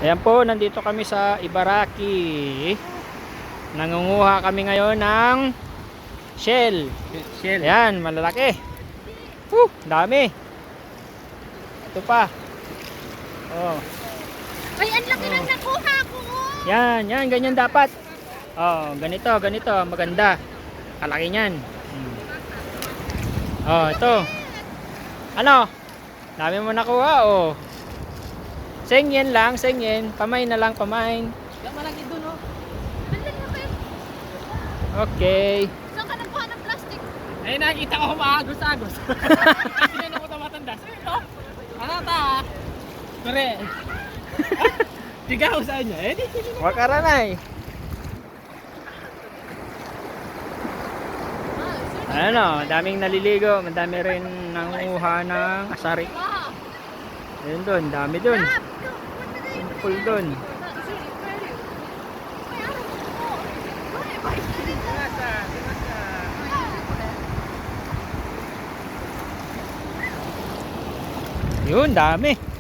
Ayan po, nandito kami sa Ibaraki. Nangunguha kami ngayon ng shell. Shell. Ayan, malalaki. Dami. Ito pa. Oh. Ay, ang laki ng nakuha ko. Yan, yan, ganyan dapat. Oh, ganito, ganito, maganda. Kalaki niyan. Oh, ito. Ano? Dami mo nakuha, oh. Sengyen lang, sengyen. Pamain na lang, pamain. Yan malaki dun, oh. Ang laki. Okay. Saan ka nagkuha ng plastic? Eh, nakita ko maagos-agos. Sinano ko ito matanda. Sino ito? Ano ito, ha? Kore. Tigaw sa inyo. Eh, di sino na. Wakaranay. Ano, daming naliligo, madami rin nangunguha ng asari. Wow. Ayun doon, dami doon. Full doon. Yun, dami.